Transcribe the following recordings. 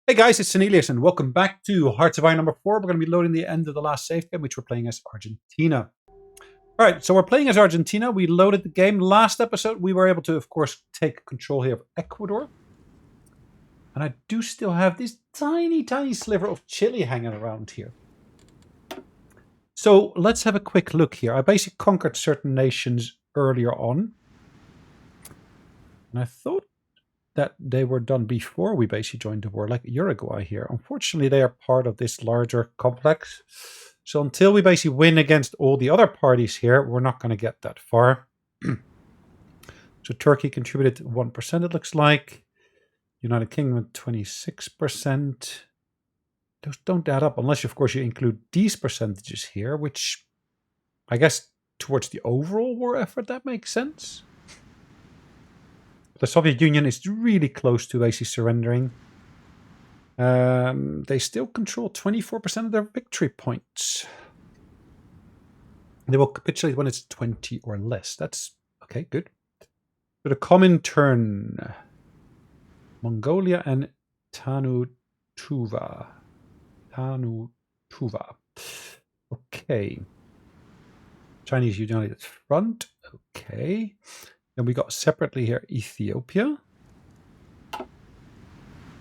Hey guys, it's Sonelias and welcome back to Hearts of Iron number 4. We're going to be loading the end of the last save game, which we're playing as Argentina. Alright, so we're playing as Argentina. We loaded the game. Last episode, we were able to, of course, take control here of Ecuador. And I do still have this tiny, tiny sliver of Chile hanging around here. So let's have a quick look here. I basically conquered certain nations earlier on. And I thought that they were done before we basically joined the war, like Uruguay here. Unfortunately, they are part of this larger complex. So until we basically win against all the other parties here, we're not going to get that far. So Turkey contributed 1%, it looks like. United Kingdom, 26%. Those don't add up unless, of course, you include these percentages here, which I guess towards the overall war effort, that makes sense. The Soviet Union is really close to basically surrendering. They still control 24% of their victory points. They will capitulate when it's 20 or less. That's okay, good. So the common turn. Mongolia and Tanutuva. Okay. Chinese United Front. Okay. Then we got separately here Ethiopia.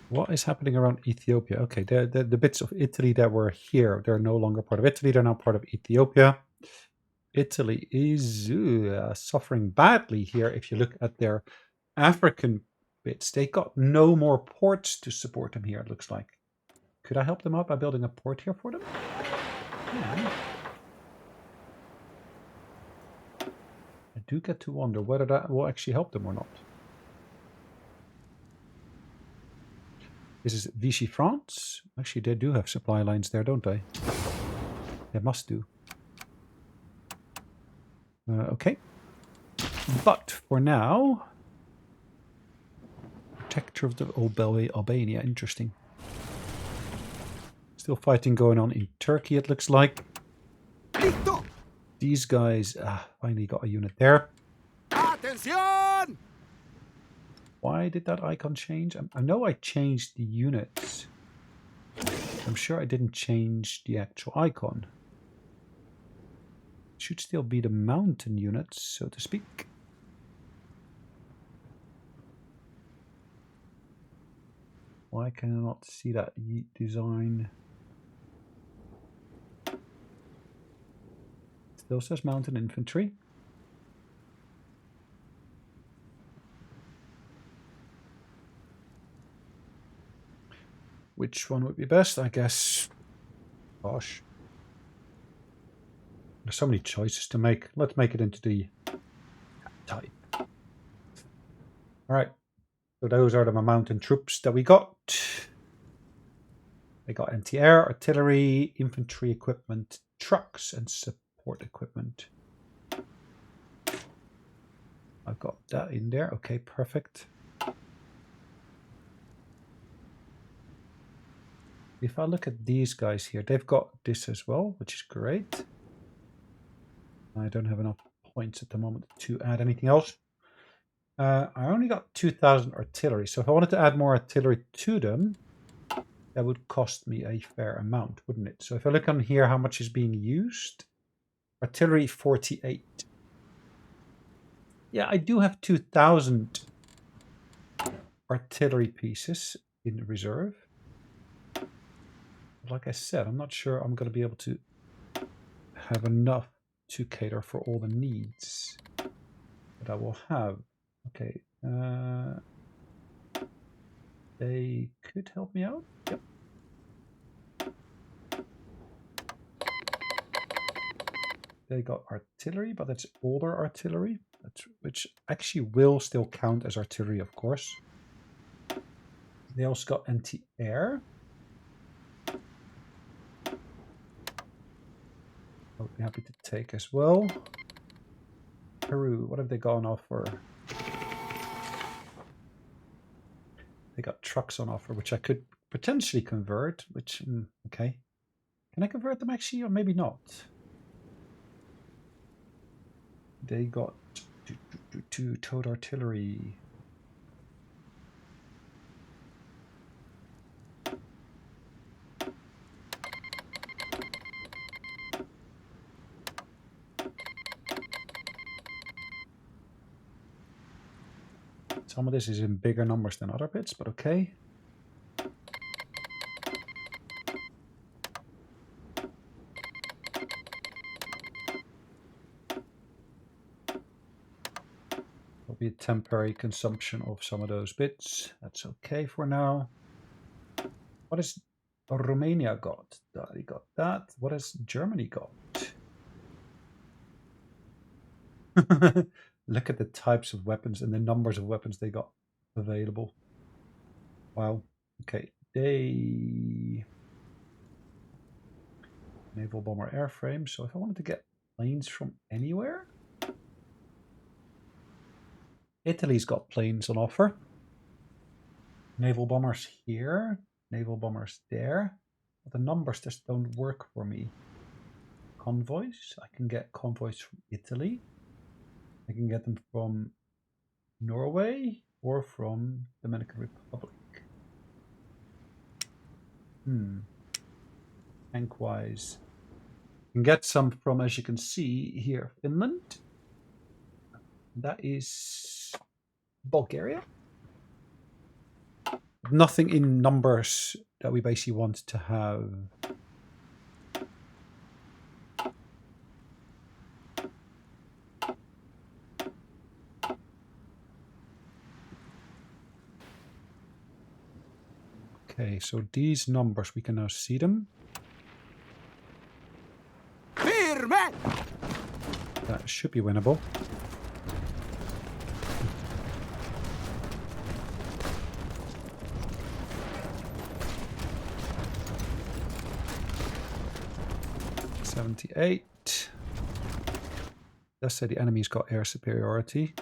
What is happening around Ethiopia? Okay, the bits of Italy that were here, they're no longer part of Italy. They're now part of Ethiopia. Italy is suffering badly here. If you look at their African bits, they got no more ports to support them here, it looks like. Could I help them out by building a port here for them? Yeah. I do get to wonder whether that will actually help them or not. This is Vichy France. Actually, they do have supply lines there, don't they? They must do. Okay. But for now, protector of the Albania. Interesting. Still fighting going on in Turkey, it looks like. These guys finally got a unit there. Attention! Why did that icon change? I know I changed the units. I'm sure I didn't change the actual icon. It should still be the mountain units, so to speak. Why can I not see that design? Still says mountain infantry. Which one would be best? I guess. Gosh. There's so many choices to make. Let's make it into the type. Alright. So those are the mountain troops that we got. They got anti-air, artillery, infantry equipment, trucks, and support equipment. I've got that in there. Okay, perfect. If I look at these guys here, they've got this as well, which is great. I don't have enough points at the moment to add anything else. I only got 2,000 artillery, so if I wanted to add more artillery to them, that would cost me a fair amount, wouldn't it? So if I look on here, how much is being used? Artillery 48. Yeah, I do have 2,000 artillery pieces in reserve. Like I said, I'm not sure I'm going to be able to have enough to cater for all the needs that I will have. Okay. They could help me out. Yep. They got artillery, but that's older artillery, which actually will still count as artillery, of course. They also got anti-air. I would be happy to take as well. Peru, what have they gone off for? They got trucks on offer, which I could potentially convert, which, okay. Can I convert them actually, or maybe not? They got two towed artillery. Some of this is in bigger numbers than other bits, but okay. There'll be a temporary consumption of some of those bits. That's okay for now. What has Romania got? They got that. What has Germany got? Look at the types of weapons and the numbers of weapons they got available. Wow. Okay. They... Naval bomber airframe. So if I wanted to get planes from anywhere... Italy's got planes on offer. Naval bombers here. Naval bombers there. But the numbers just don't work for me. Convoys. I can get convoys from Italy. I can get them from Norway or from the Dominican Republic. Tank-wise. You can get some from, as you can see here, Finland. That is Bulgaria. Nothing in numbers that we basically want to have. Okay, so these numbers, we can now see them. That should be winnable. .78. Let's say the enemy's got air superiority.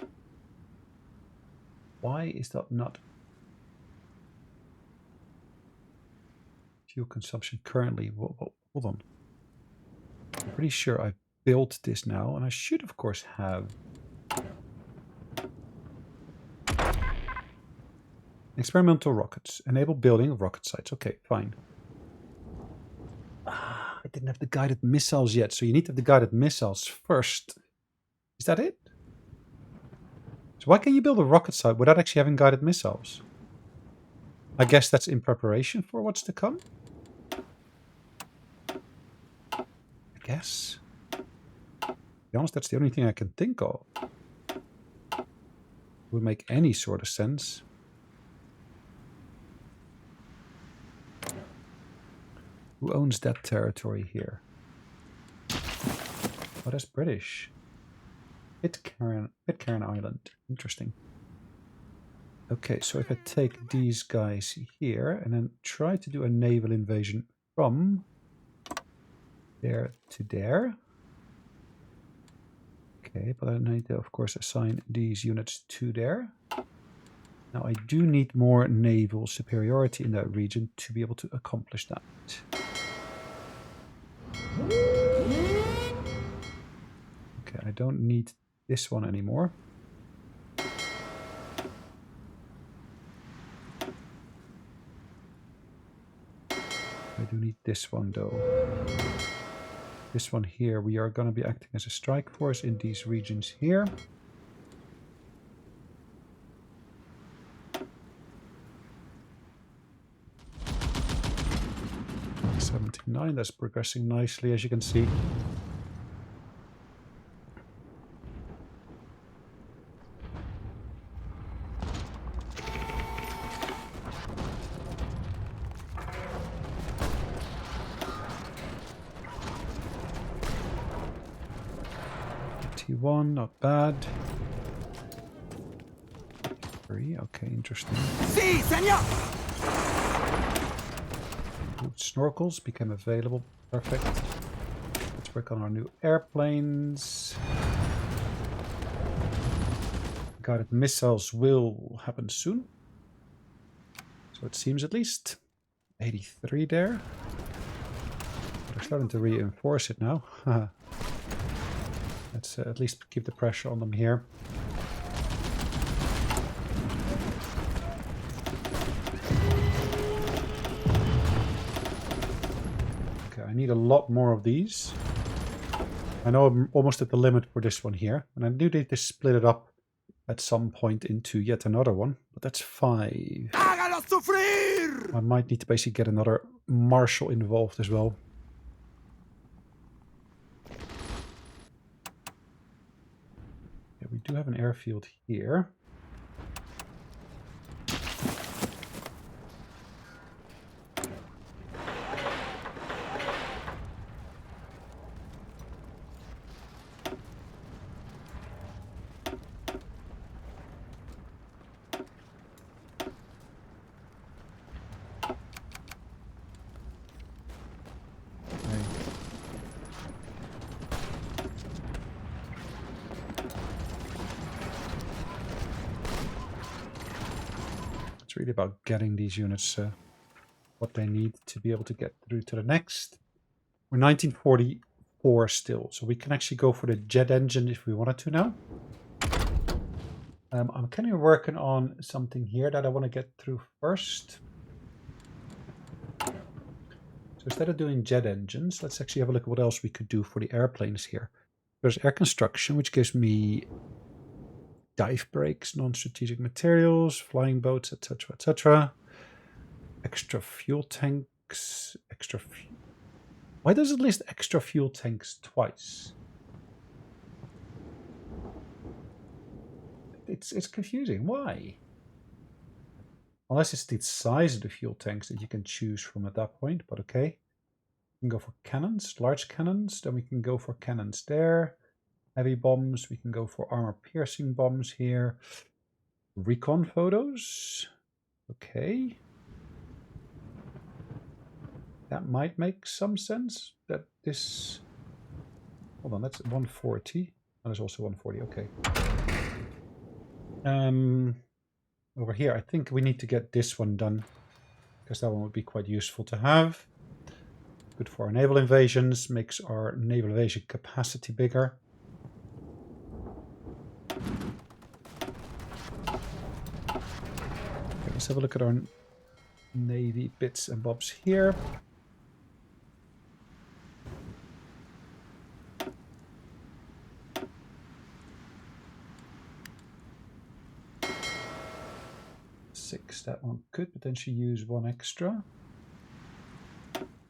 Why is that not? Fuel consumption currently. Hold on. I'm pretty sure I've built this now, and I should, of course, have experimental rockets. Enable building of rocket sites. Okay, fine. I didn't have the guided missiles yet, so you need to have the guided missiles first. Is that it? So why can't you build a rocket site without actually having guided missiles? I guess that's in preparation for what's to come. I guess. To be honest, that's the only thing I can think of. Would make any sort of sense. Who owns that territory here? Oh, that's British. Pitcairn Island. Interesting. Okay, so if I take these guys here and then try to do a naval invasion from there to there. Okay, but I need to, of course, assign these units to there. Now, I do need more naval superiority in that region to be able to accomplish that. Okay, I don't need this one anymore. I do need this one though. This one here, we are going to be acting as a strike force in these regions here. .79, that's progressing nicely, as you can see. T1, not bad. 3, okay, interesting. Si, senor! Snorkels became available. Perfect. Let's work on our new airplanes. Guided missiles will happen soon. So it seems at least. 83 there. They're starting to reinforce it now. Let's at least keep the pressure on them here. I need a lot more of these. I know I'm almost at the limit for this one here. And I do need to split it up at some point into yet another one, but that's 5. I might need to basically get another marshal involved as well. Yeah, we do have an airfield here. It's really about getting these units what they need to be able to get through to the next. We're 1944 still, so we can actually go for the jet engine if we wanted to now. I'm kind of working on something here that I want to get through first. So instead of doing jet engines, let's actually have a look at what else we could do for the airplanes here. There's air construction, which gives me dive brakes, non-strategic materials, flying boats, etc., etc. Extra fuel tanks, Why does it list extra fuel tanks twice? It's confusing. Why? Unless it's the size of the fuel tanks that you can choose from at that point, but okay. We can go for cannons, large cannons, then we can go for cannons there. Heavy bombs, we can go for armor-piercing bombs here. Recon photos. Okay. That might make some sense, that this... Hold on, that's 140. And there's also 140, okay. Over here, I think we need to get this one done, because that one would be quite useful to have. Good for our naval invasions, makes our naval invasion capacity bigger. Okay, let's have a look at our navy bits and bobs here. That one could potentially use 1 extra.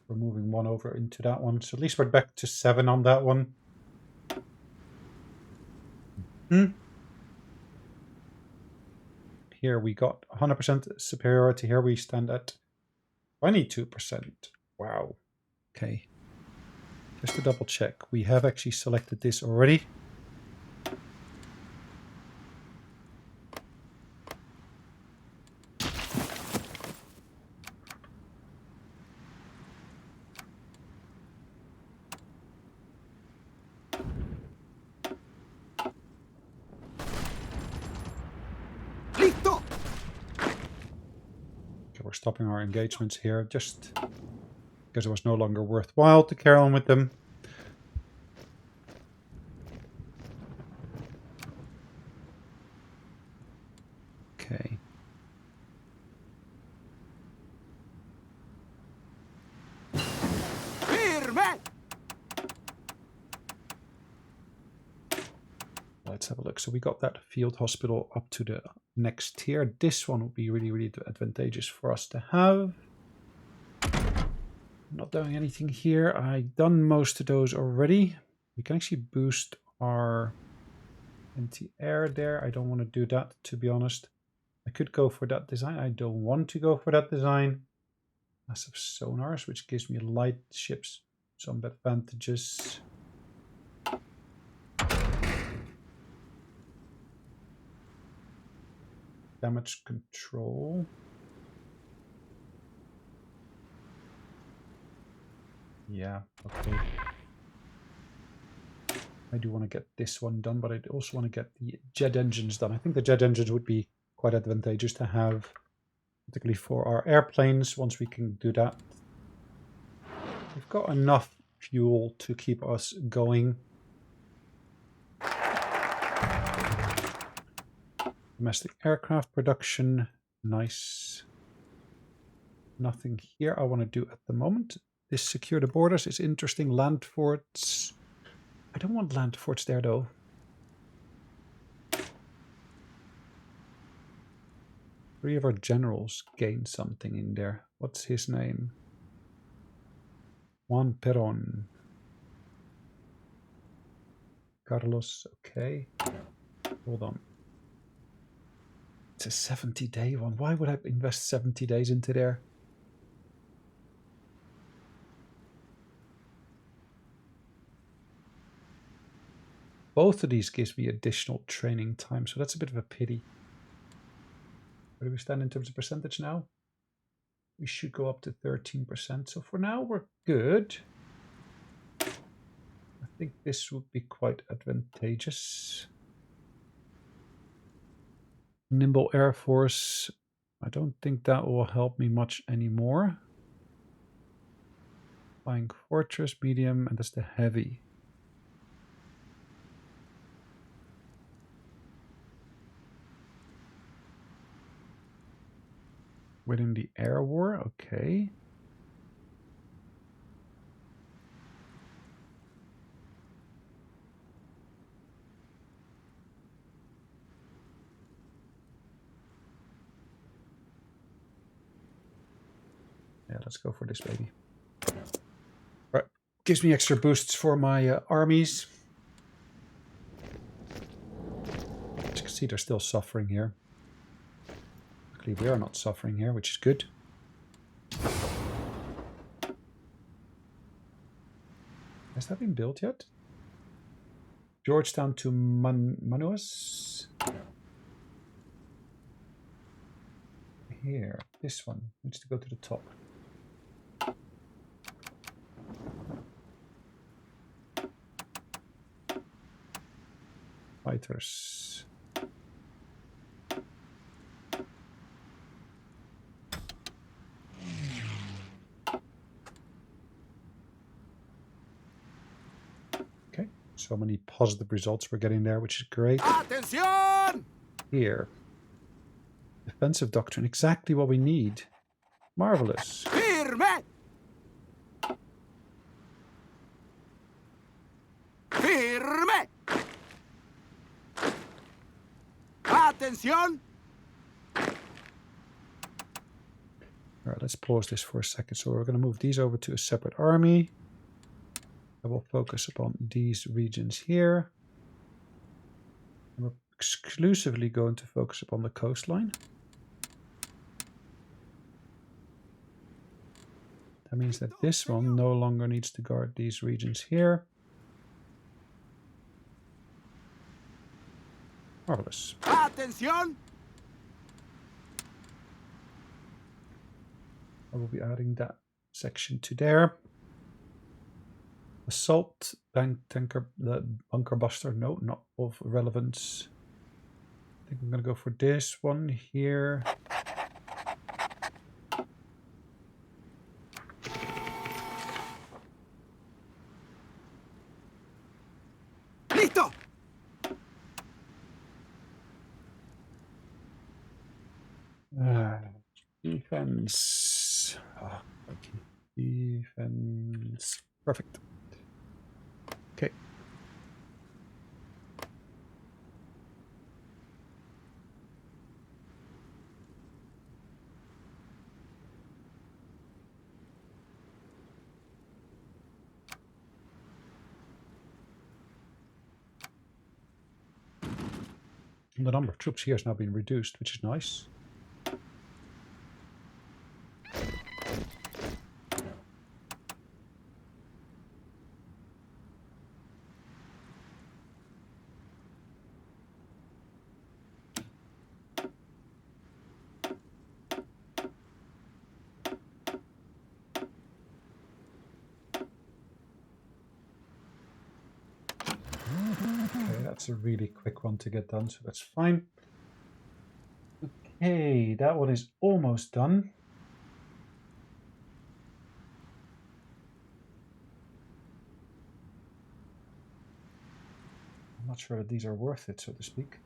We're moving 1 over into that one, so at least we're back to 7 on that one. Here we got 100% superiority. Here we stand at 22%. Wow. Okay. Just to double check, we have actually selected this already. We're stopping our engagements here just because it was no longer worthwhile to carry on with them. Okay. Let's have a look. So we got that field hospital up to the next tier. This one would be really advantageous for us to have. I'm not doing anything here. I've done most of those already. We can actually boost our anti-air there. I don't want to do that, to be honest. I could go for that design. I don't want to go for that design. Massive sonars, which gives me light ships some advantages. Damage control. Yeah, okay. I do want to get this one done, but I also want to get the jet engines done. I think the jet engines would be quite advantageous to have, particularly for our airplanes, once we can do that. We've got enough fuel to keep us going. Domestic aircraft production, nice. Nothing here I want to do at the moment. This secure the borders is interesting. Land forts. I don't want land forts there though. Three of our generals gained something in there. What's his name? Juan Perón. Carlos, okay. Hold on. It's a 70-day one. Why would I invest 70 days into there? Both of these gives me additional training time, so that's a bit of a pity. Where do we stand in terms of percentage now? We should go up to 13%. So for now, we're good. I think this would be quite advantageous. Nimble Air Force. I don't think that will help me much anymore. Flying Fortress, medium, and that's the heavy. Within the air war, okay. Yeah, let's go for this, baby. Right, gives me extra boosts for my armies. As you can see, they're still suffering here. Luckily, we are not suffering here, which is good. Has that been built yet? Georgetown to Manaus. Here, this one needs to go to the top. Fighters. Okay, so many positive results we're getting there, which is great. Atención! Here. Defensive doctrine, exactly what we need. Marvelous. Firme! Firme! Atención! All right, let's pause this for a second. So we're going to move these over to a separate army. I will focus upon these regions here. And we're exclusively going to focus upon the coastline. That means that this one no longer needs to guard these regions here. Marvelous. Atención! I will be adding that section to there. Assault, tanker, the bunker buster. No, not of relevance. I think I'm going to go for this one here. Listo! Defense. Okay. Defense. Perfect. Okay. And the number of troops here has now been reduced, which is nice. Okay, that's a really quick one to get done, so that's fine. Okay, that one is almost done. I'm not sure that these are worth it, so to speak.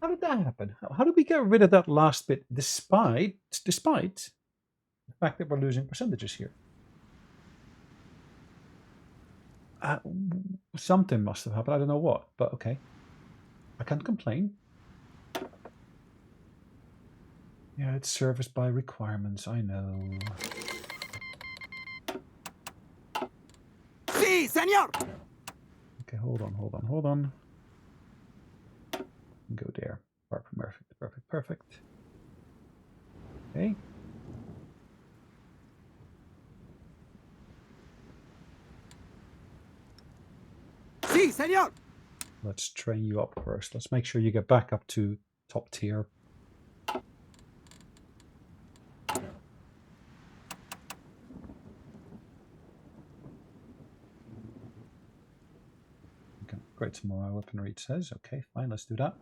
How did that happen? How did we get rid of that last bit despite the fact that we're losing percentages here? Something must have happened. I don't know what, but okay. I can't complain. Yeah, it's serviced by requirements, I know. Sí, señor. Okay, hold on. Go there. Perfect. Okay. Sí, señor. Let's train you up first. Let's make sure you get back up to top tier. Okay, great some more weaponry, it says. Okay, fine, let's do that.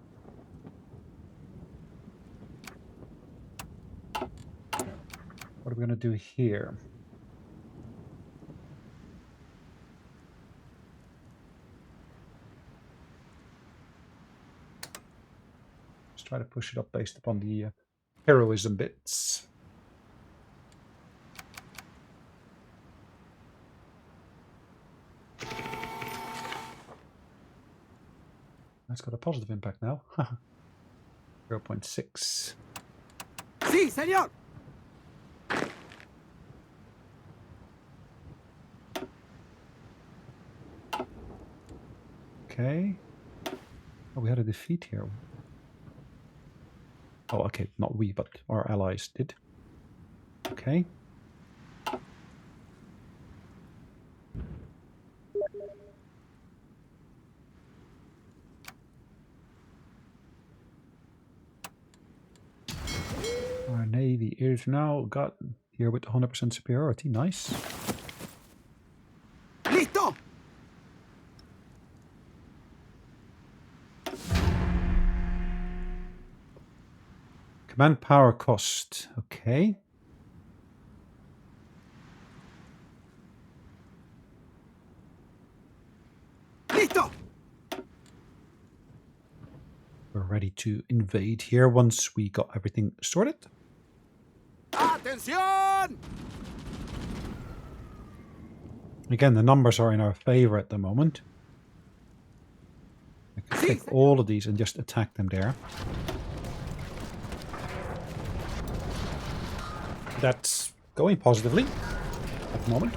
What are we going to do here? Let's try to push it up based upon the heroism bits. That's got a positive impact now. 0.6. Sí, señor. Okay. Oh, we had a defeat here. Oh, okay, not we, but our allies did. Okay. Our navy is now got here with 100% superiority. Nice. Listo. Command power cost. Okay. Listo. We're ready to invade here once we got everything sorted. Atención. Again, the numbers are in our favor at the moment. I could take all of these and just attack them there. That's going positively at the moment.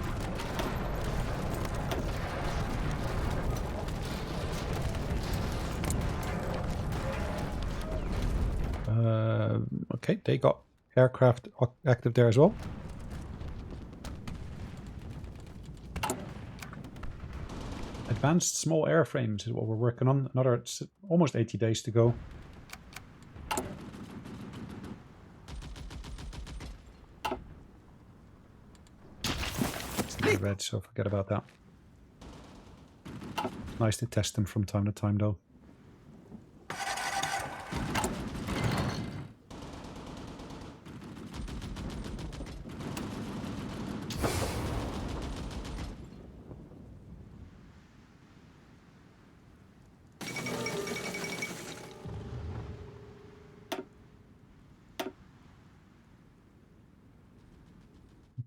Okay, they got aircraft active there as well. Advanced small airframes is what we're working on. Another almost 80 days to go. It's in the red, so forget about that. Nice to test them from time to time, though.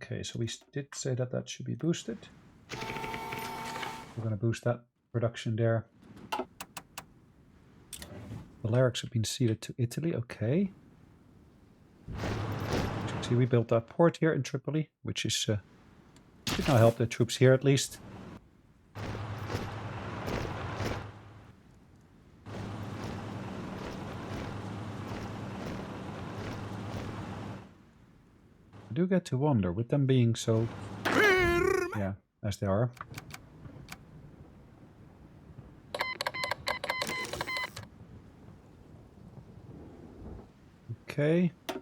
Okay, so we did say that that should be boosted. We're going to boost that production there. The Lyrics have been ceded to Italy. Okay. As you can see, we built that port here in Tripoli, which is should now help the troops here at least. I do get to wonder, with them being so, yeah, as they are. Okay. Do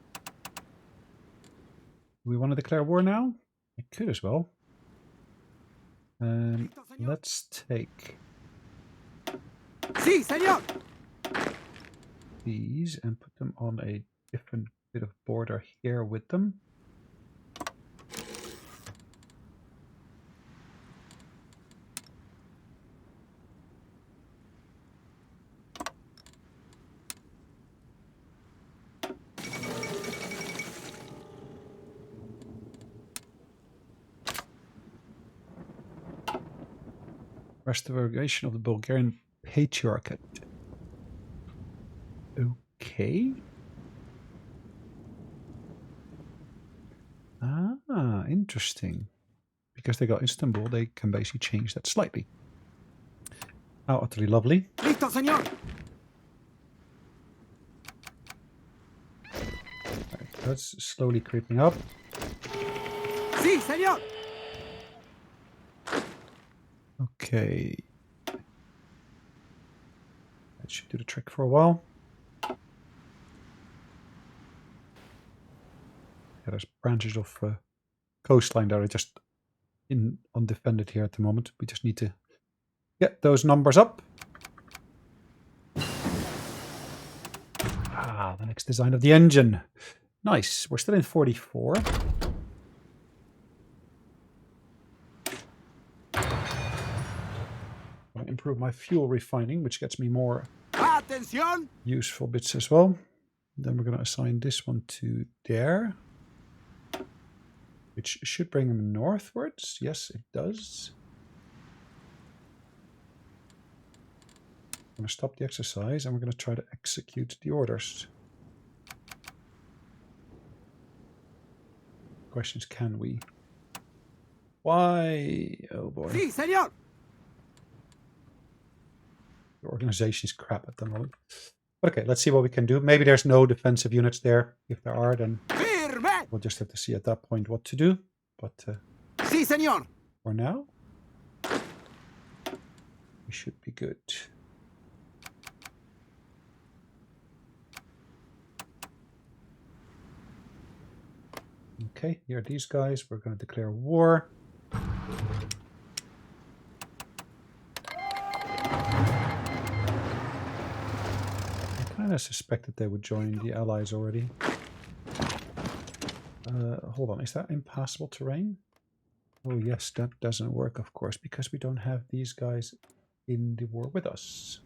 we want to declare war now? I could as well. Let's take Sí, señor. these and put them on a different bit of border here with them. Restoration of the Bulgarian Patriarchate. Okay. Ah, interesting. Because they got Istanbul, they can basically change that slightly. How utterly lovely. Listo, señor. Right, that's slowly creeping up. Sí, señor. Okay. That should do the trick for a while. Yeah, there's branches of coastline that are just undefended here at the moment. We just need to get those numbers up. Ah, the next design of the engine. Nice. We're still in 44. I improve my fuel refining, which gets me more Atención. useful bits as well. Then we're going to assign this one to there, which should bring them northwards. Yes, it does. I'm going to stop the exercise and we're going to try to execute the orders. Questions, can we? Why? Oh boy. Sí, señor. The organization is crap at the moment. Okay, let's see what we can do. Maybe there's no defensive units there. If there are, then Firme. we'll just have to see at that point what to do. But Sí, señor. for now, we should be good. Okay, here are these guys. We're going to declare war. I kind of suspected they would join the Allies already. Hold on, is that impassable terrain? Oh yes, that doesn't work, of course, because we don't have these guys in the war with us.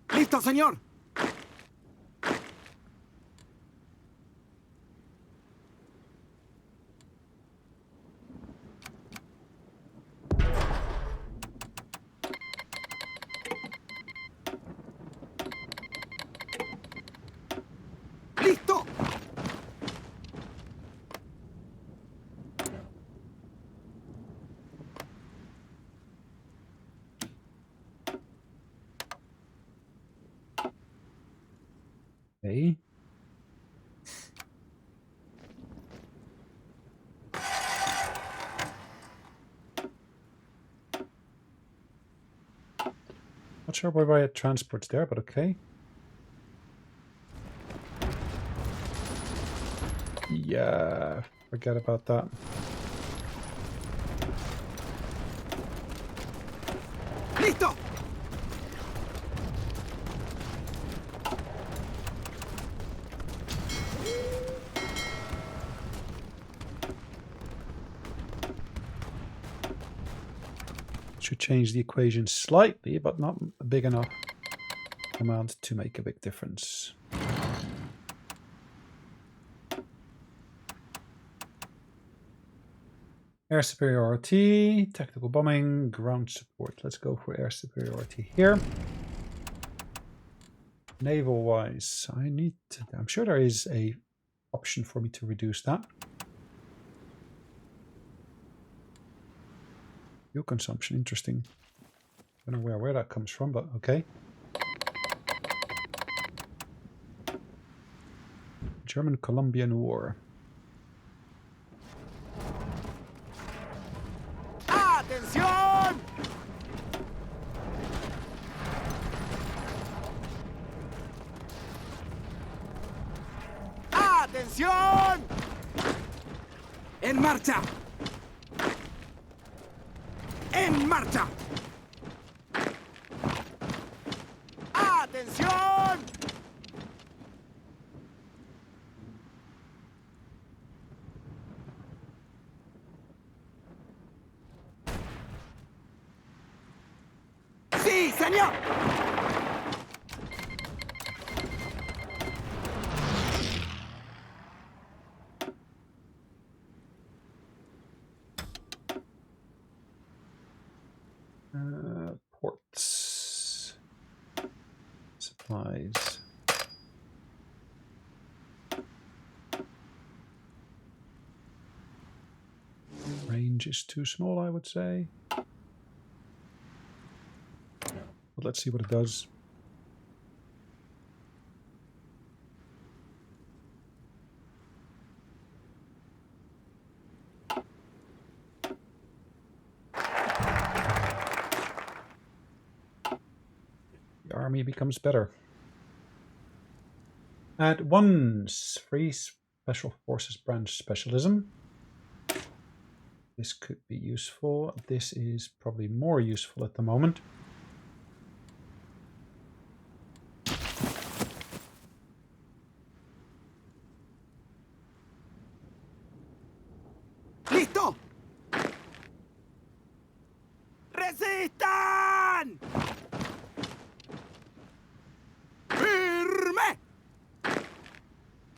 Listo, señor. Listo. Okay. Not sure why it transports there, but okay. Yeah, forget about that. Listo. Should change the equation slightly, but not a big enough amount to make a big difference. Air superiority, tactical bombing, ground support. Let's go for air superiority here. Naval wise, I'm sure there is a option for me to reduce that. Fuel consumption, interesting. I don't know where that comes from, but okay. German-Colombian War. Atención. Atención. En marcha. En marcha. Atención. Sí, señor. Supplies. Range is too small, I would say. But let's see what it does. The army becomes better. Add 1 free special forces branch specialism. This could be useful. This is probably more useful at the moment. ¡Listo! ¡Resistan! ¡Firme!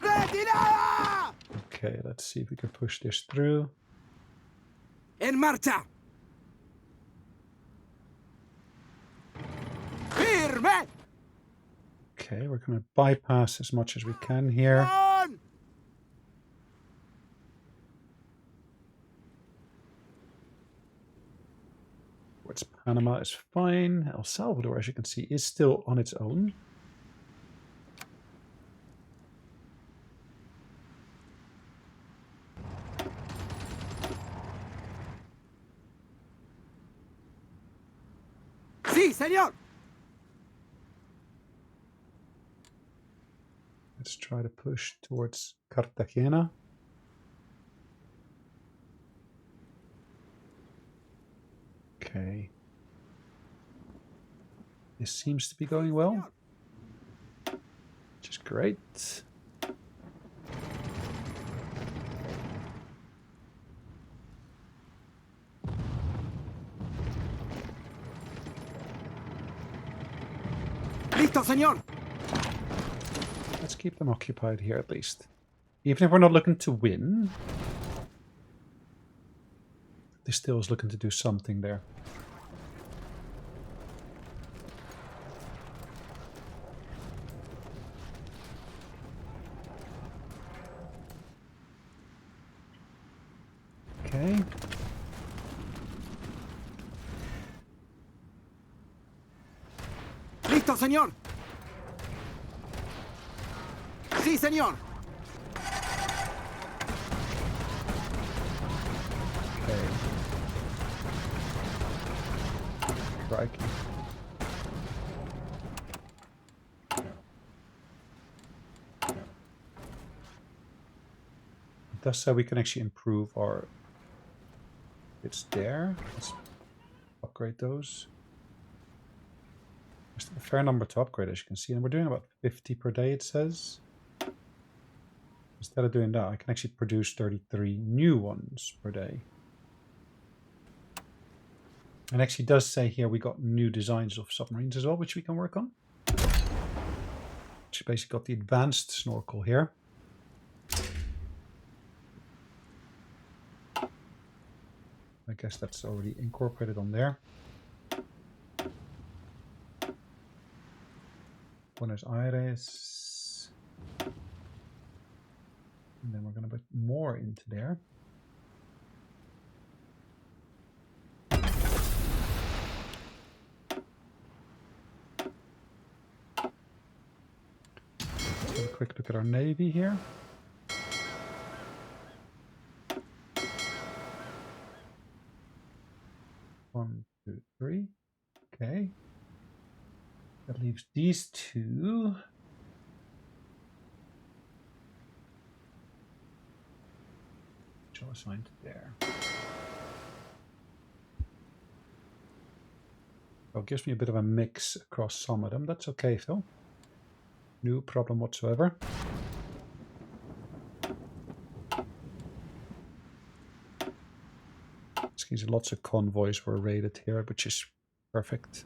¡Retirada! Okay, let's see if we can push this through. ¡En marcha! ¡Firme! Okay, we're going to bypass as much as we can here. ¡Con! Towards Panama is fine. El Salvador, as you can see, is still on its own. ¡Sí, señor! Let's try to push towards Cartagena. Okay. This seems to be going well, which is great. ¡Listo, señor! Let's keep them occupied here at least. Even if we're not looking to win, this still is looking to do something there. Okay. ¡Listo, señor! ¡Sí, señor! Okay. Crikey. It does say we can actually improve our... It's there. Let's upgrade those. There's a fair number to upgrade, as you can see, and we're doing about 50 per day, it says. Instead of doing that, I can actually produce 33 new ones per day. And actually does say here we got new designs of submarines as well, which we can work on. Which basically got the advanced snorkel here. I guess that's already incorporated on there. Buenos Aires. And then we're going to put more into there. Let's have a quick look at our navy here. One, two, three. Okay. That leaves these two. Which I'll assign to there. Well, it gives me a bit of a mix across some of them. That's okay, Phil. No problem whatsoever. Excuse me, lots of convoys were raided here, which is perfect.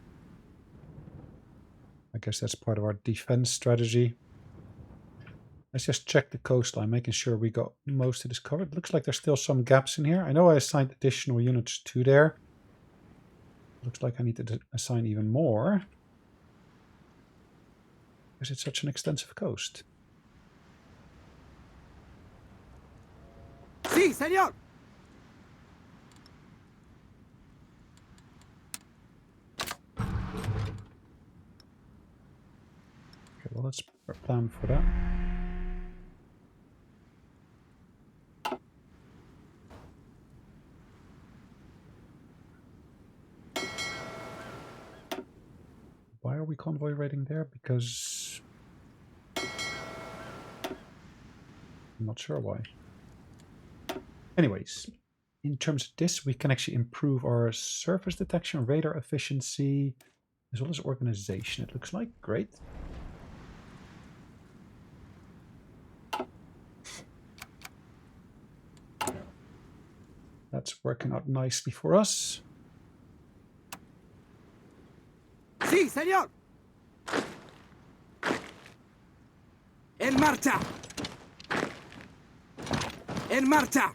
I guess that's part of our defense strategy. Let's just check the coastline, making sure we got most of this covered. Looks like there's still some gaps in here. I know I assigned additional units to there. Looks like I need to assign even more. Because it's such an extensive coast. Sí, señor. Okay, well, let's plan for that. Why are we convoy raiding there? Because I'm not sure why. Anyways, in terms of this, we can actually improve our surface detection, radar efficiency, as well as organization, it looks like. Great. That's working out nicely for us. Sí, señor. En marcha. En marcha.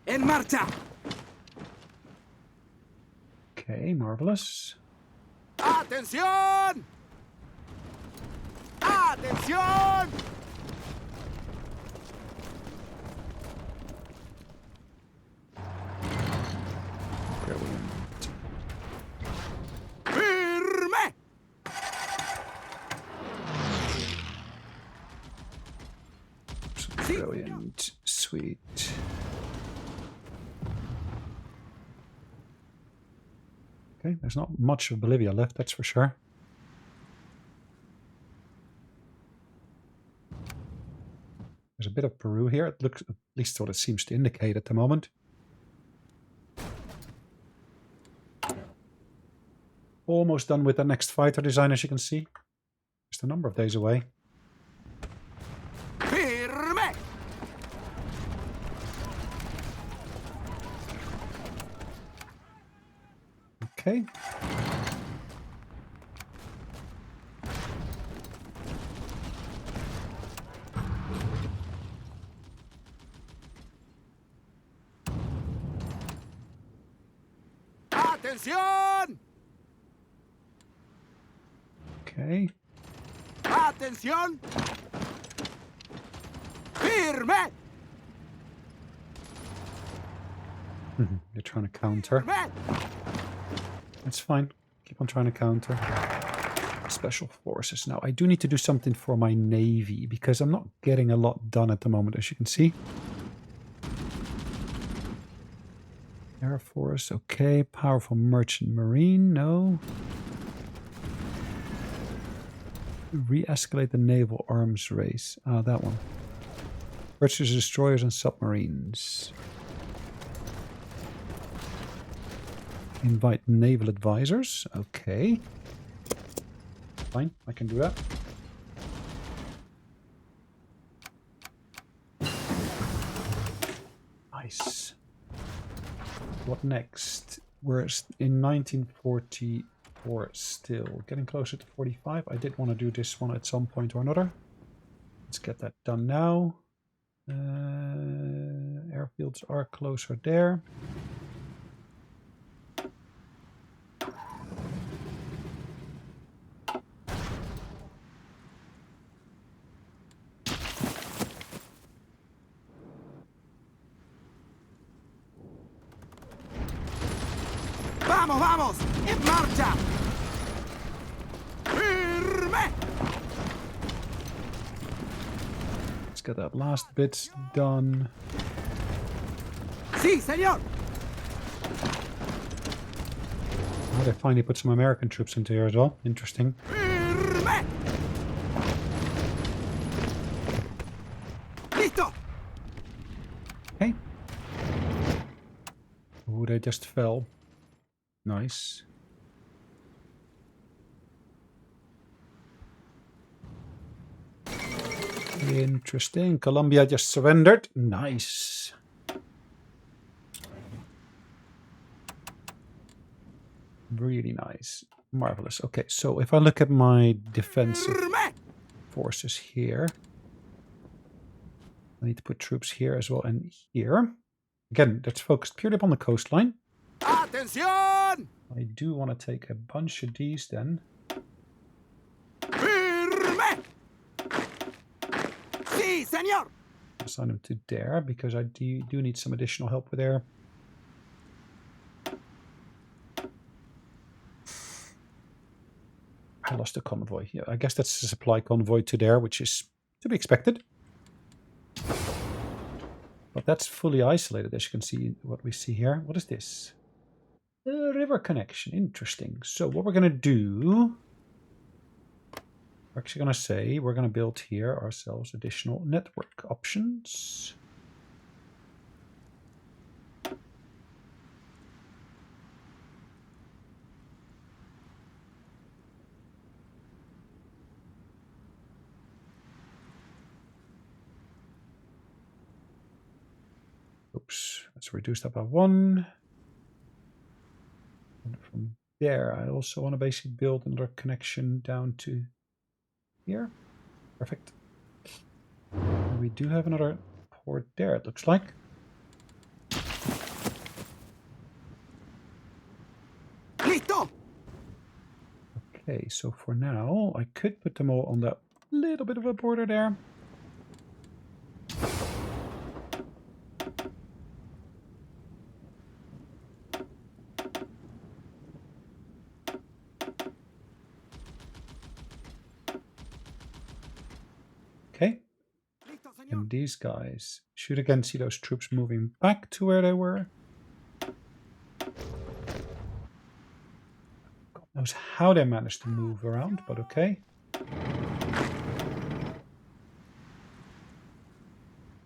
En marcha. Okay, marvelous. ¡Atención! ¡Atención! Brilliant. ¡Firme! Brilliant. Sweet. Okay, there's not much of Bolivia left, that's for sure. There's a bit of Peru here. It looks, at least what it seems to indicate at the moment. Almost done with the next fighter design, as you can see. Just a number of days away. ¡Firme! Okay. ¡Atención! Okay. ¡Atención! ¡Firme! You're trying to counter. ¡Firme! That's fine. Keep on trying to counter. Special forces. Now, I do need to do something for my navy, because I'm not getting a lot done at the moment, as you can see. Air Force, okay. Powerful Merchant Marine, no. Re-escalate the naval arms race. Ah, that one. Purchase destroyers and submarines. Invite naval advisors. Okay. Fine, I can do that. Nice. What next? We're in 1944 still. Getting closer to 45. I did want to do this one at some point or another. Let's get that done now. Airfields are closer there. ¡Vamos, vamos! ¡En marcha! ¡Firme! Let's get that last bit done. ¡Sí, señor! Oh, they finally put some American troops into here as well. Interesting. ¡Firme! ¡Listo! Okay. Oh, they just fell. Nice. Interesting. Colombia just surrendered. Nice. Really nice. Marvelous. Okay, so if I look at my defensive forces here, I need to put troops here as well and here. Again, that's focused purely upon the coastline. Atención! I do want to take a bunch of these then. Firme! Sí, señor! Assign them to there, because I do need some additional help with there. I lost a convoy. Yeah, I guess that's a supply convoy to there, which is to be expected. But that's fully isolated, as you can see what we see here. What is this? A river connection. Interesting. So what we're going to do... We're actually going to say we're going to build here ourselves additional network options. Oops, let's reduce that by 1. And from there, I also want to basically build another connection down to here. Perfect. And we do have another port there, it looks like. Listo! Okay, so for now, I could put them all on that little bit of a border there. Okay. Listo, señor. And these guys should again see those troops moving back to where they were. God knows how they managed to move around, but okay.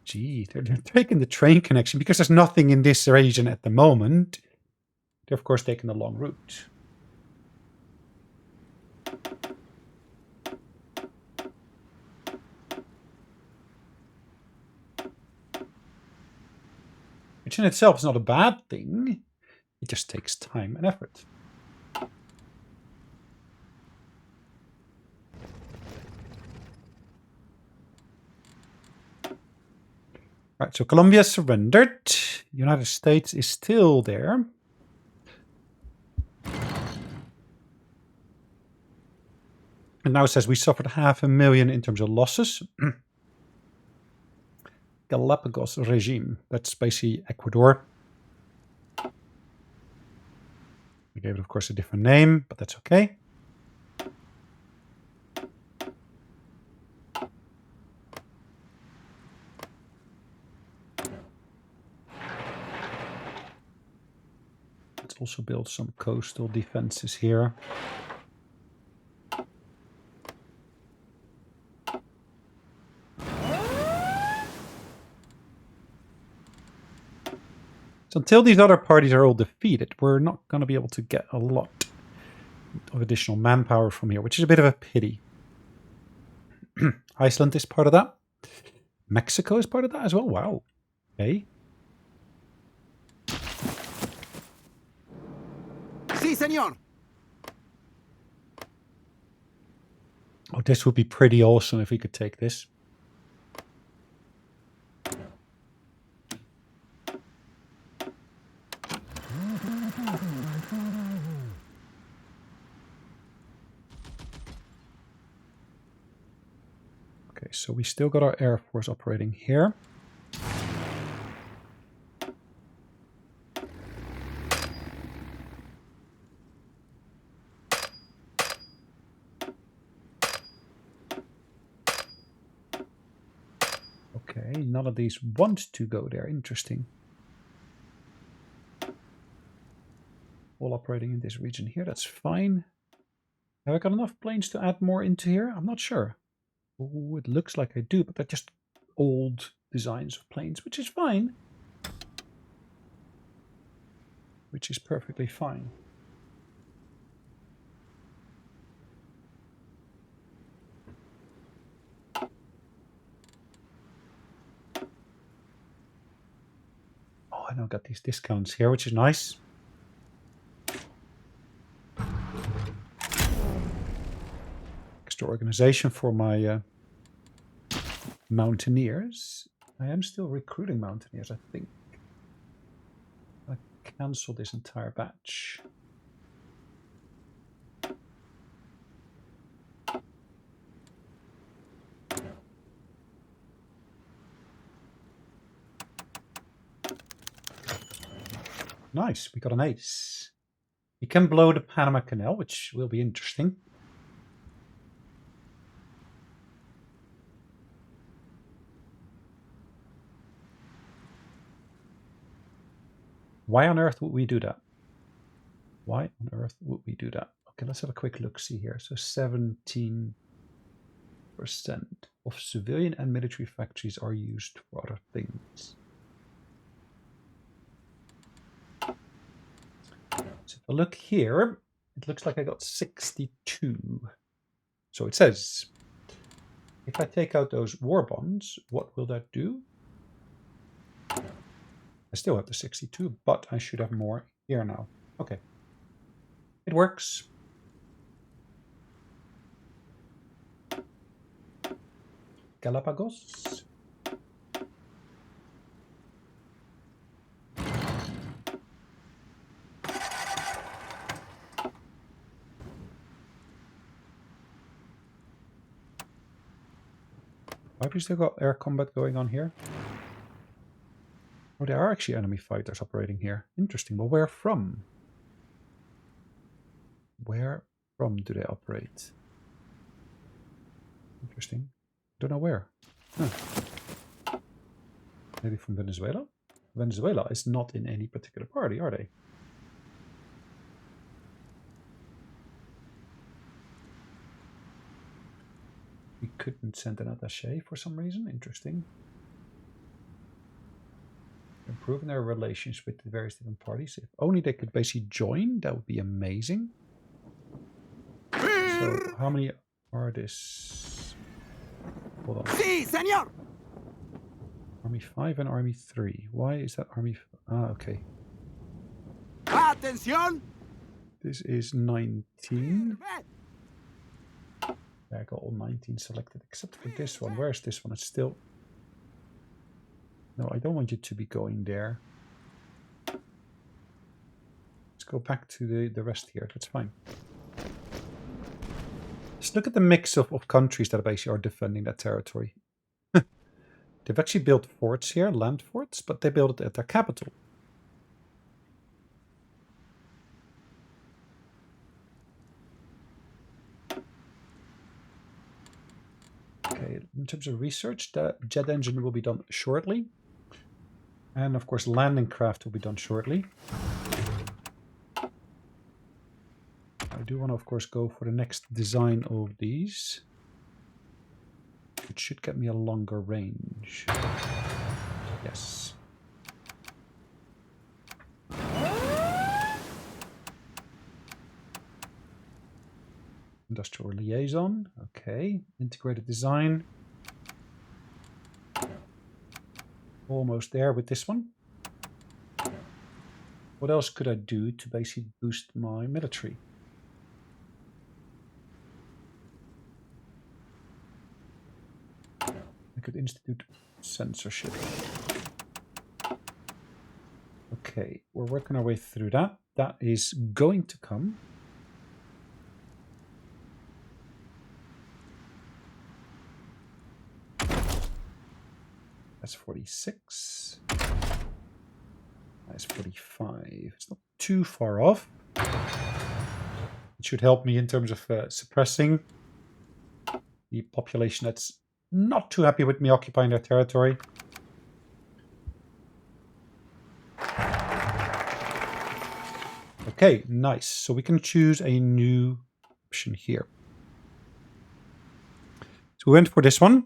Gee, they're taking the train connection because there's nothing in this region at the moment. They're of course taking the long route. Which in itself is not a bad thing. It just takes time and effort. Right, so Colombia surrendered. The United States is still there. And now it says we suffered 500,000 in terms of losses. Galapagos regime. That's basically Ecuador. We gave it, of course, a different name, but that's okay. Let's also build some coastal defenses here. So until these other parties are all defeated, we're not going to be able to get a lot of additional manpower from here, which is a bit of a pity. Iceland is part of that. Mexico is part of that as well. Wow. Okay. Sí, señor. Oh, this would be pretty awesome if we could take this. Okay, so we still got our Air Force operating here. Okay, none of these want to go there. Interesting. All operating in this region here, that's fine. Have I got enough planes to add more into here? I'm not sure. Oh, it looks like I do, but they're just old designs of planes, which is fine. Which is perfectly fine. Oh, I now got these discounts here, which is nice. Extra organization for my mountaineers. I am still recruiting mountaineers, I think. cancel this entire batch. Nice, we got an ace. We can blow the Panama Canal, which will be interesting. Why on earth would we do that? Why on earth would we do that? Okay, let's have a quick look-see here. So 17% of civilian and military factories are used for other things. So if I look here, it looks like I got 62. So it says, if I take out those war bonds, what will that do? I still have the 62, but I should have more here now. Okay. It works. Galapagos. Why have we still got air combat going on here? Oh, there are actually enemy fighters operating here. Interesting. Well, where from? Where from do they operate? Interesting. Don't know where. Huh. Maybe from Venezuela? Venezuela is not in any particular party, are they? We couldn't send an attaché for some reason. Interesting. Improving their relations with the various different parties. If only they could basically join, that would be amazing. So, how many are this? Hold on. Sí, señor. Army 5 and Army 3. Why is that Army... Ah, okay. Atención. This is 19. Yeah, I got all 19 selected, except for this one. Where's this one? It's still... No, I don't want you to be going there. Let's go back to the rest here. That's fine. Just look at the mix of countries that basically are defending that territory. They've actually built forts here, land forts, but they built it at their capital. Okay, in terms of research, the jet engine will be done shortly. And of course, landing craft will be done shortly. I do want to, of course, go for the next design of these. It should get me a longer range. Yes. Industrial liaison. Okay. Integrated design. Almost there with this one. What else could I do to basically boost my military? I could institute censorship. Okay, we're working our way through that. That is going to come. That's 46. That's 45. It's not too far off. It should help me in terms of suppressing the population that's not too happy with me occupying their territory. Okay, nice. So we can choose a new option here. So we went for this one.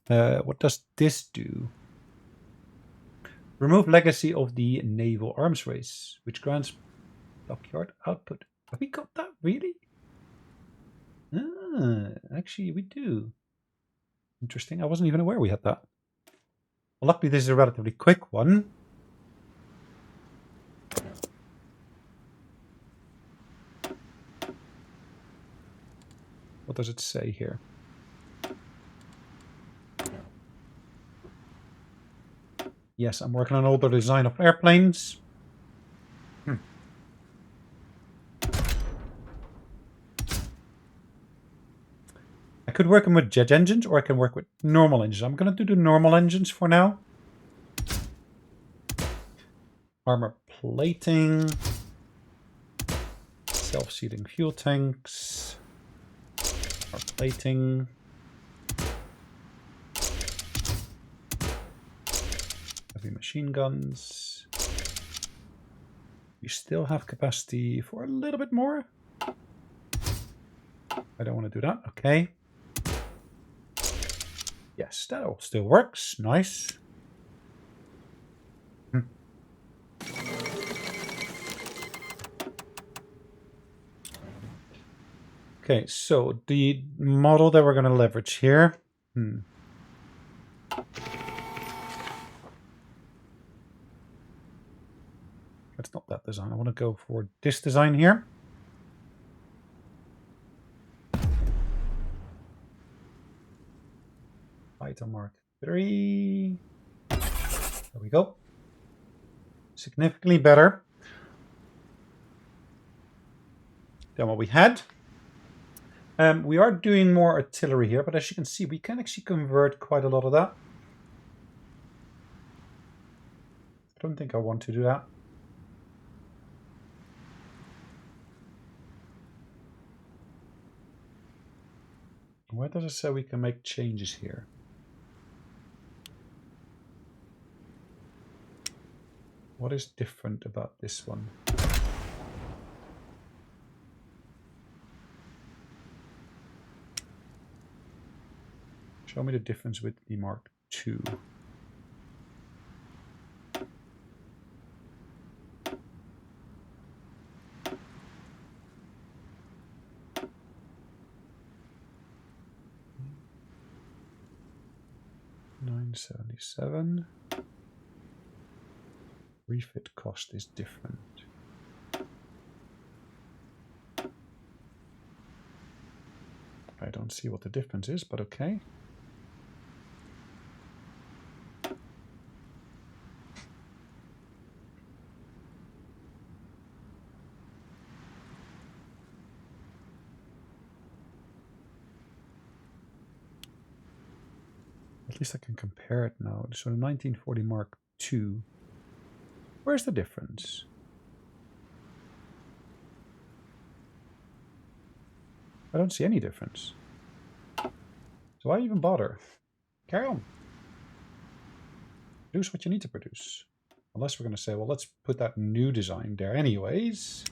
What does this do? Remove legacy of the naval arms race, which grants dockyard output. Have we got that, really? Ah, actually we do. Interesting. I wasn't even aware we had that. Well, luckily this is a relatively quick one. What does it say here? Yes, I'm working on an older design of airplanes. could work them with jet engines, or I can work with normal engines. I'm going to do the normal engines for now. Armor plating. Self-seating fuel tanks. Armor plating. Heavy machine guns. We still have capacity for a little bit more. I don't want to do that. Okay. Yes, that all still works. Nice. Okay, so the model that we're going to leverage here. That's not that design. I want to go for this design here. Item mark 3. There we go. Significantly better than what we had. We are doing more artillery here, but as you can see, we can actually convert quite a lot of that. I don't think I want to do that. Where does it say we can make changes here? What is different about this one? Show me the difference with the Mark II. $977. Refit cost is different. I don't see what the difference is, but okay. At least I can compare it now. So the 1940 Mark II. Where's the difference? I don't see any difference. So why even bother? Carry on. Produce what you need to produce. Unless we're going to say, well, let's put that new design there anyways.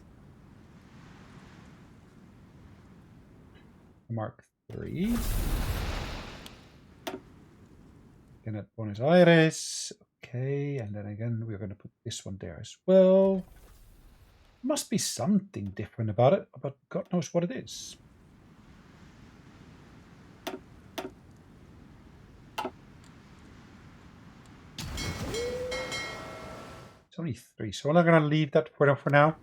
Mark III. Again at Buenos Aires. Okay, and then again, we're going to put this one there as well. Must be something different about it, but God knows what it is. It's only 3, so we're not going to leave that for now.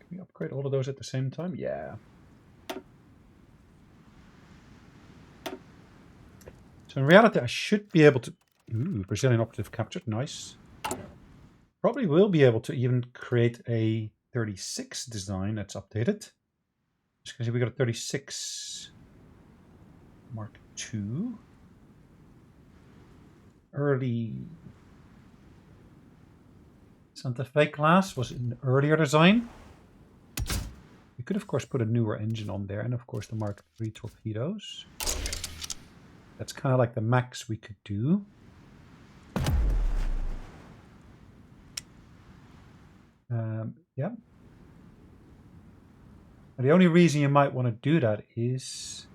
Can we upgrade all of those at the same time? Yeah. So in reality, I should be able to... Ooh, Brazilian operative captured. Nice. Probably will be able to even create a 36 design that's updated. Just because we got a 36 Mark II. Early Santa Fe class was an earlier design. We could, of course, put a newer engine on there, and of course the Mark III torpedoes. That's kind of like the max we could do. Yeah. And the only reason you might want to do that is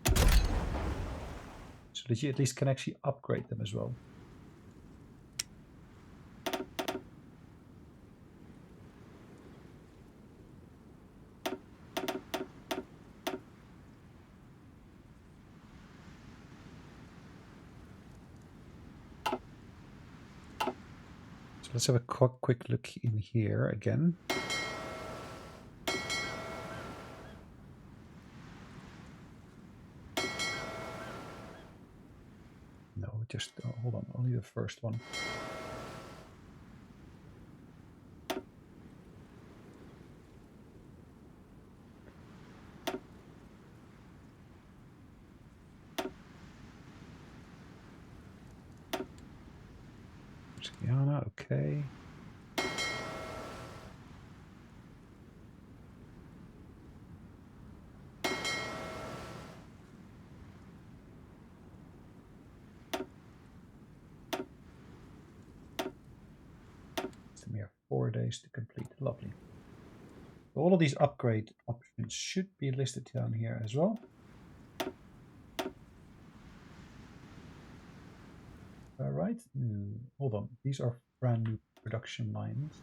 so that you at least can actually upgrade them as well. So let's have a quick look in here again. just... Oh, hold on, only the first one. Guyana, okay. It's a mere 4 days to complete. Lovely. All of these upgrade options should be listed down here as well. Right. Hold on. These are brand new production lines.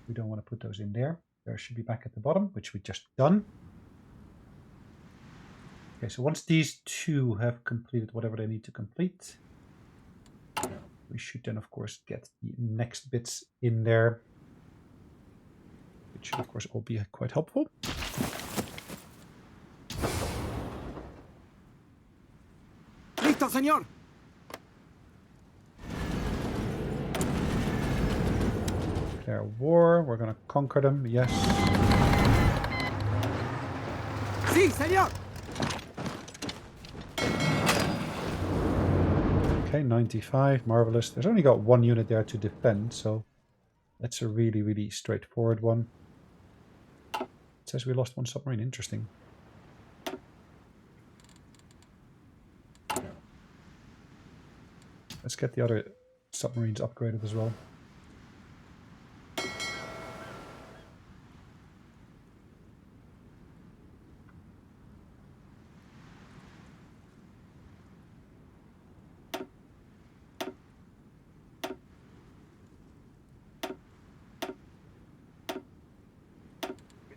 We don't want to put those in there. There should be back at the bottom, which we just done. Okay, so once these two have completed whatever they need to complete, we should then, of course, get the next bits in there, which should, of course, all be quite helpful. Listo, señor. Declare war. We're going to conquer them. Yes. Sí, señor. Okay, 95. Marvelous. There's only got 1 unit there to defend, so that's a really, really straightforward one. It says we lost 1 submarine. Interesting. Let's get the other submarines upgraded as well.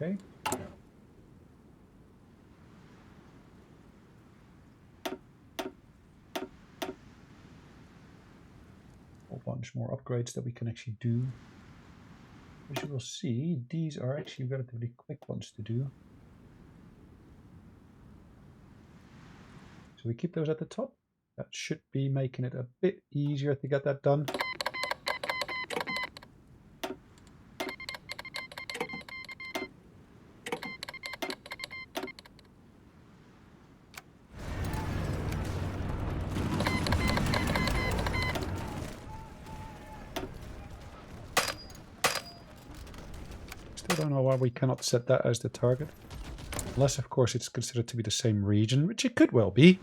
Okay. Whole bunch more upgrades that we can actually do. As you will see, these are actually relatively quick ones to do. So we keep those at the top. That should be making it a bit easier to get that done. Still don't know why we cannot set that as the target. Unless, of course, it's considered to be the same region, which it could well be.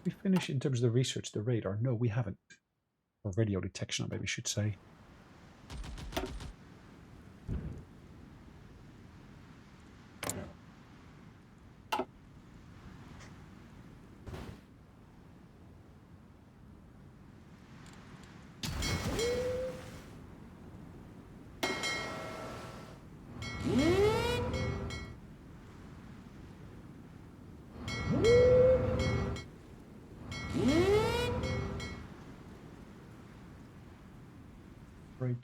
We finish in terms of the research, the radar. No, we haven't. Or radio detection, I maybe should say.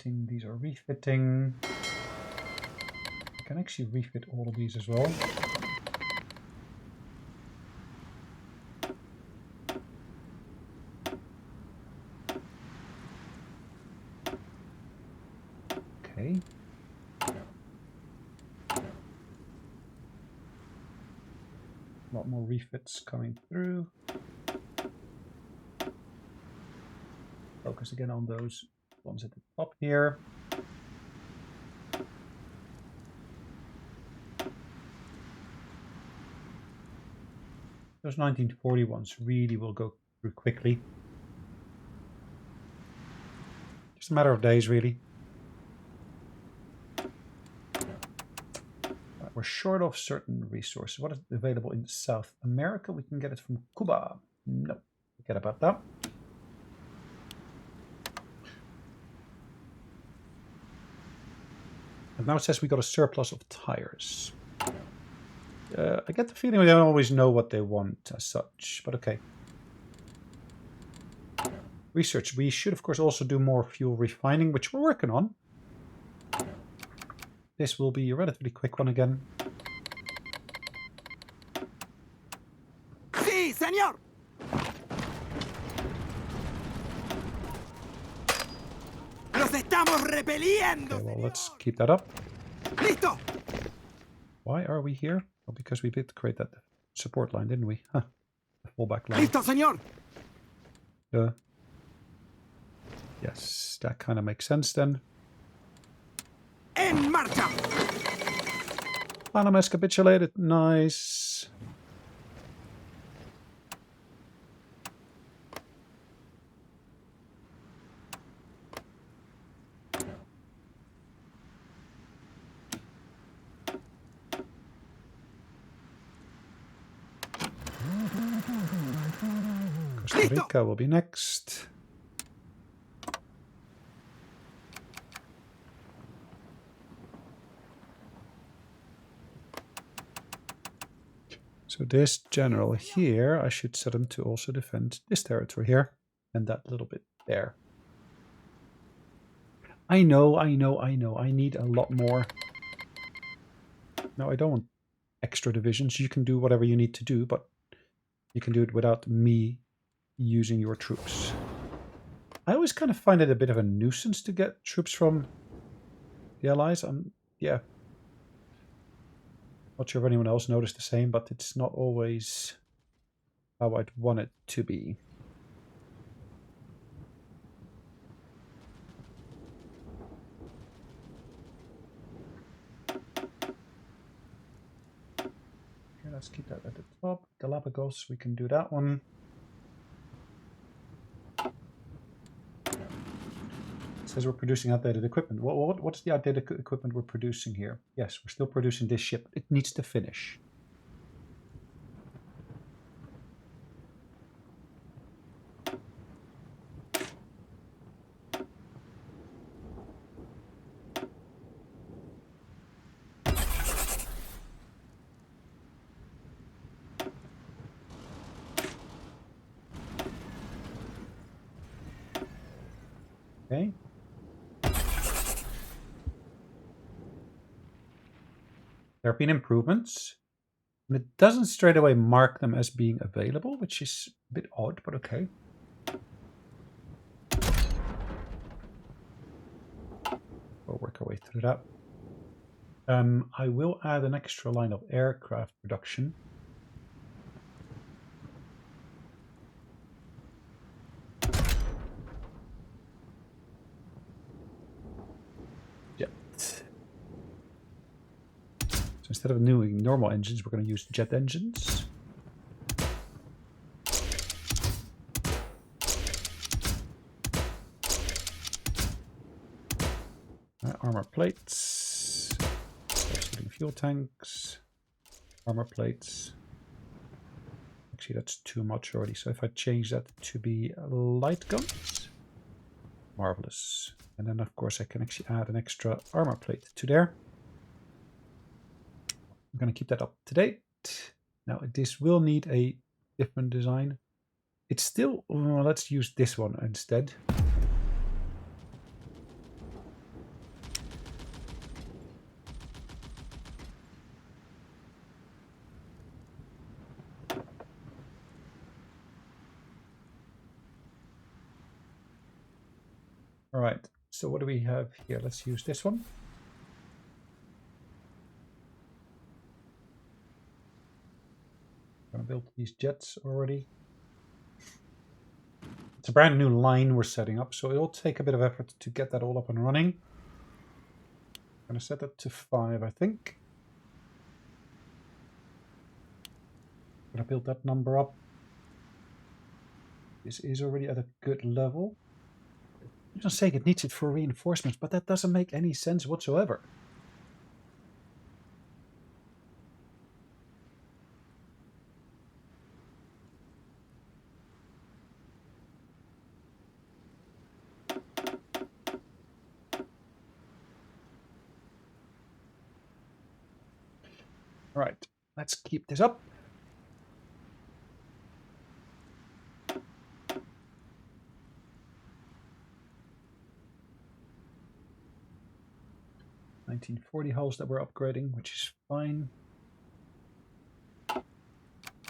These are refitting. I can actually refit all of these as well. Okay. A lot more refits coming through. Focus again on those ones at the top here. Those 1940 ones really will go through quickly. Just a matter of days, really. Right, we're short of certain resources. What is available in South America? We can get it from Cuba. No, forget about that. And now it says we got a surplus of tires. I get the feeling we don't always know what they want as such, but okay. Research. We should, of course, also do more fuel refining, which we're working on. This will be a relatively quick one again. Sí, señor. Los estamos repeliendo. Okay, well, let's keep that up. Listo. Why are we here? Well, because we did create that support line, didn't we? Huh. The fallback line. Listo, señor. Yes, that kind of makes sense then. En marcha. Panama has capitulated. Nice. Costa Rica will be next. So this general here, I should set him to also defend this territory here and that little bit there. I know. I need a lot more. No, I don't want extra divisions. You can do whatever you need to do, but you can do it without me using your troops. I always kind of find it a bit of a nuisance to get troops from the Allies. Yeah. Not sure if anyone else noticed the same, but it's not always how I'd want it to be. Okay, let's keep that at the top. Galapagos, we can do that one. It says we're producing outdated equipment. What's the outdated equipment we're producing here? Yes, we're still producing this ship. It needs to finish. Okay. There have been improvements. And it doesn't straight away mark them as being available, which is a bit odd, but okay. We'll work our way through that. I will add an extra line of aircraft production. Jet. So instead of doing normal engines, we're going to use jet engines. Armor plates. Shooting fuel tanks. Armor plates. Actually, that's too much already. So if I change that to be light guns, marvelous. And then, of course, I can actually add an extra armor plate to there. I'm going to keep that up to date. Now, this will need a different design. It's still, let's use this one instead. All right, so what do we have here? Let's use this one. I'm going to build these jets already. It's a brand new line we're setting up, so it'll take a bit of effort to get that all up and running. I'm going to set that to 5, I think. I'm going to build that number up. This is already at a good level. I'm just saying it needs it for reinforcements, but that doesn't make any sense whatsoever. All right, let's keep this up. 1940 hulls that we're upgrading, which is fine.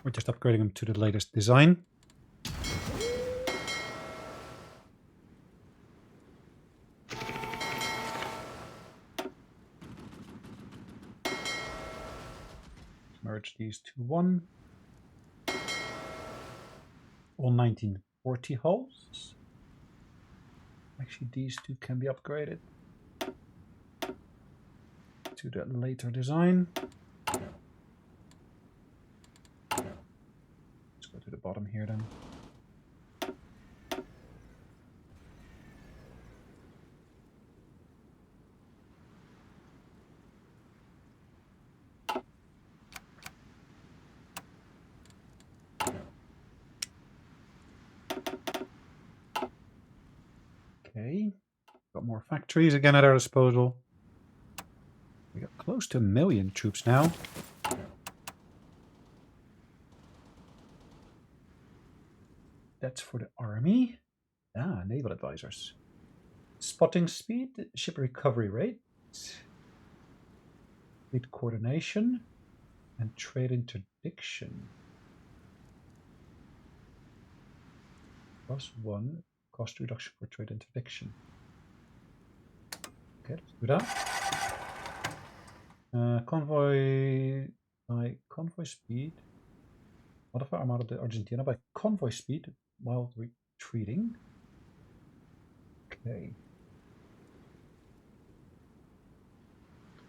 We're just upgrading them to the latest design. Merge these to one. All 1940 hulls. Actually, these two can be upgraded to the later design. Let's go to the bottom here then. Okay, got more factories again at our disposal. We got close to 1 million troops now. That's for the army. Ah, naval advisors. Spotting speed, ship recovery rate, fleet coordination, and trade interdiction. +1 cost reduction for trade interdiction. Okay, let's do that. Convoy speed. Modify Armada de Argentina by convoy speed while retreating. Okay.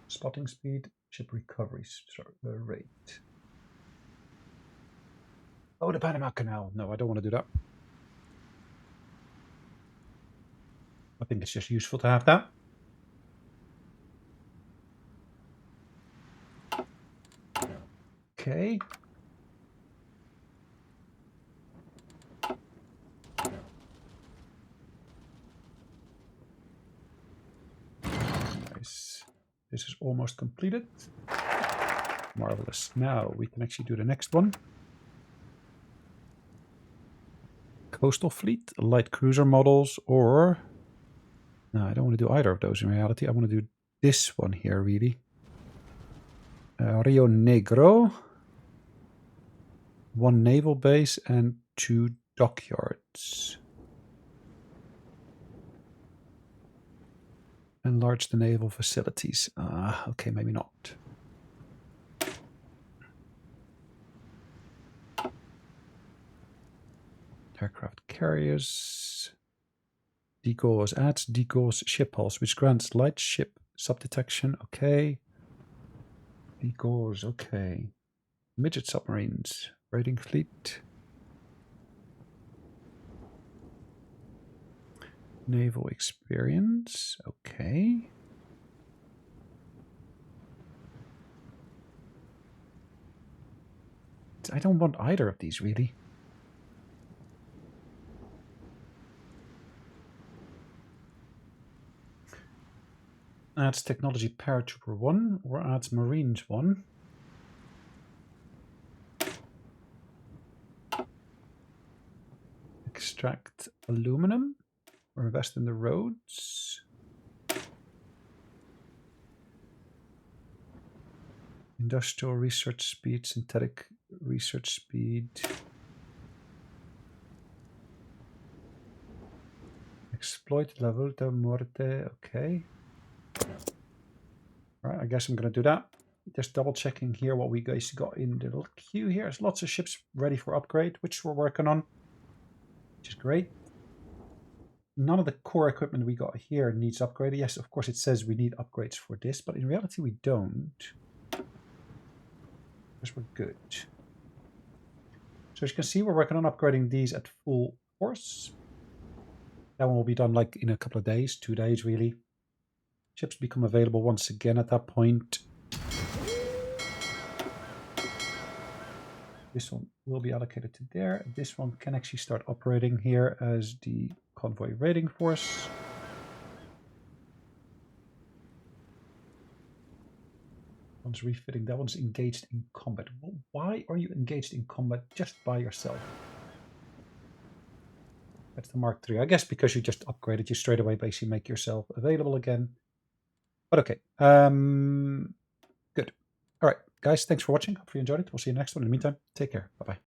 Spotting speed, ship recovery rate. Oh, the Panama Canal. No, I don't want to do that. I think it's just useful to have that. Okay. Nice. This is almost completed. Marvelous. Now we can actually do the next one. Coastal fleet, light cruiser models, or... No, I don't want to do either of those in reality. I want to do this one here, really. Rio Negro. 1 naval base and 2 dockyards. Enlarge the naval facilities. Okay, maybe not. Aircraft carriers. Decoys adds decoys ship hulls, which grants light ship subdetection. Okay. Decoys, okay. Midget submarines. Raiding fleet. Naval experience. Okay. I don't want either of these, really. Adds technology paratrooper 1 or adds marines 1. Extract aluminum or invest in the roads. Industrial research speed, synthetic research speed. Exploit level de muerte, okay. Right, I guess I'm going to do that. Just double checking here what we guys got in the little queue here. There's lots of ships ready for upgrade, which we're working on, which is great. None of the core equipment we got here needs upgraded. Yes, of course it says we need upgrades for this, but in reality we don't. Because we're good. So as you can see, we're working on upgrading these at full force. That one will be done like in a couple of days, 2 days really. Ships become available once again at that point. This one will be allocated to there. This one can actually start operating here as the convoy raiding force. One's refitting, that one's engaged in combat. Well, why are you engaged in combat just by yourself? That's the Mark III. I guess because you just upgraded, you straight away basically make yourself available again. But okay. Good. All right, guys, thanks for watching. Hope you enjoyed it. We'll see you next one. In the meantime, take care. Bye-bye.